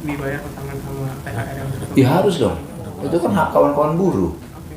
dibayar pesangon sama THR yang sudah Ya harus dong. Itu kan hak kawan-kawan buruh. Oke.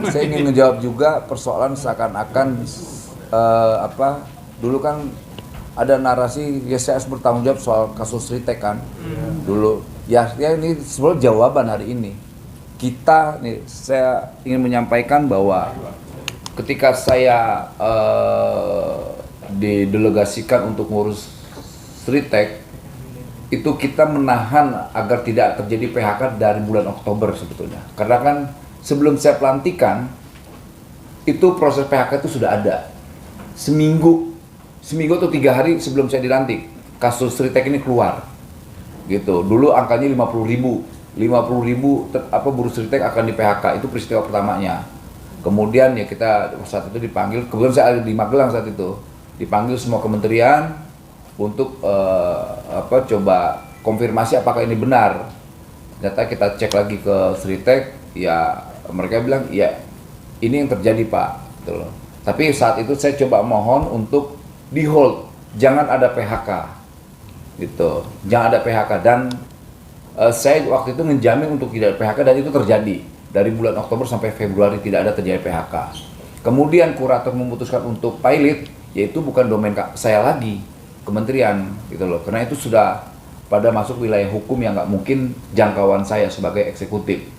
Saya ingin ngejawab juga persoalan seakan-akan dulu kan ada narasi ya saya harus bertanggung jawab soal kasus Ritek kan dulu ya ini sebenarnya jawaban hari ini kita nih saya ingin menyampaikan bahwa ketika saya didelegasikan untuk ngurus Ritek itu kita menahan agar tidak terjadi PHK dari bulan Oktober sebetulnya karena kan sebelum saya pelantikan, itu proses PHK itu sudah ada. Seminggu atau 3 hari sebelum saya dilantik, kasus Ritek ini keluar. Gitu. Dulu angkanya 50.000 buruh Ritek akan di PHK, itu peristiwa pertamanya. Kemudian ya kita saat itu dipanggil, kebetulan saya ada di Magelang saat itu, dipanggil semua kementerian untuk coba konfirmasi apakah ini benar. Ternyata kita cek lagi ke Ritek, ya mereka bilang ya ini yang terjadi Pak gitu loh. Tapi saat itu saya coba mohon untuk di hold, jangan ada PHK gitu, jangan ada PHK dan saya waktu itu menjamin untuk tidak ada PHK dan itu terjadi dari bulan Oktober sampai Februari tidak ada terjadi PHK. Kemudian kurator memutuskan untuk pilot, yaitu bukan domain saya lagi, kementerian gitu loh, karena itu sudah pada masuk wilayah hukum yang nggak mungkin jangkauan saya sebagai eksekutif.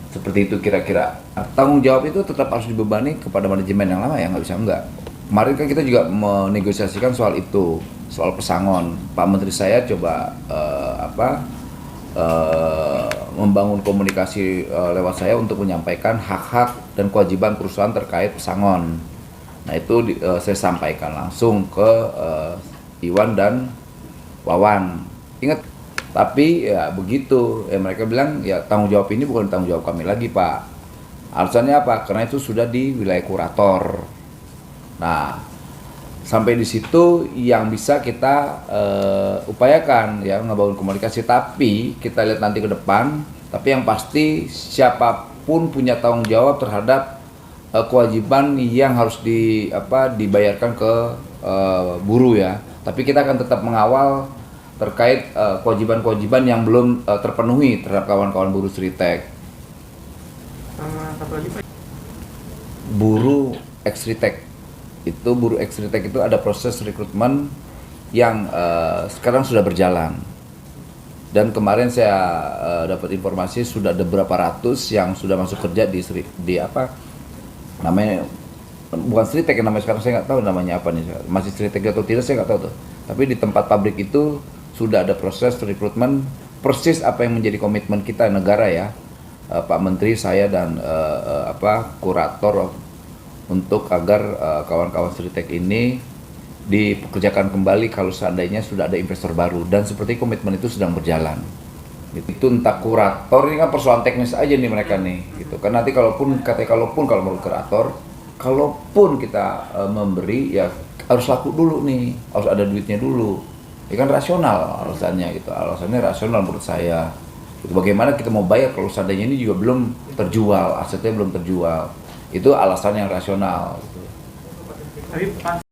Seperti itu kira-kira. Tanggung jawab itu tetap harus dibebani kepada manajemen yang lama ya, nggak bisa enggak. Kemarin kan kita juga menegosiasikan soal itu, soal pesangon. Pak Menteri saya coba membangun komunikasi lewat saya untuk menyampaikan hak-hak dan kewajiban perusahaan terkait pesangon. Nah itu saya sampaikan langsung ke Iwan dan Wawan. Ingat. Tapi ya begitu, mereka bilang ya tanggung jawab ini bukan tanggung jawab kami lagi Pak. Alasannya apa? Karena itu sudah di wilayah kurator. Nah, sampai di situ yang bisa kita upayakan ya ngebangun komunikasi. Tapi kita lihat nanti ke depan. Tapi yang pasti siapapun punya tanggung jawab terhadap kewajiban yang harus dibayarkan ke buruh ya. Tapi kita akan tetap mengawal terkait kewajiban-kewajiban yang belum terpenuhi terhadap kawan-kawan buruh Ritek. Sama satu lagi Pak. Buruh ex-Ritek itu ada proses rekrutmen yang sekarang sudah berjalan. Dan kemarin saya dapat informasi sudah ada berapa ratus yang sudah masuk kerja di namanya bukan Ritek yang namanya sekarang saya nggak tahu namanya apa nih, masih Ritek atau tidak saya nggak tahu tuh. Tapi di tempat pabrik itu sudah ada proses rekrutmen persis apa yang menjadi komitmen kita negara ya, Pak Menteri, saya dan kurator untuk agar kawan-kawan Ritek ini dipekerjakan kembali kalau seandainya sudah ada investor baru dan seperti komitmen itu sedang berjalan. Itu entah kurator ini kan persoalan teknis aja nih mereka nih gitu. Kan nanti kalau menurut kurator, kalaupun kita memberi ya harus laku dulu nih, harus ada duitnya dulu. Ya kan rasional alasannya gitu, alasannya rasional menurut saya. Itu bagaimana kita mau bayar kalau seandainya ini juga belum terjual, asetnya belum terjual. Itu alasan yang rasional. Gitu. Tapi pas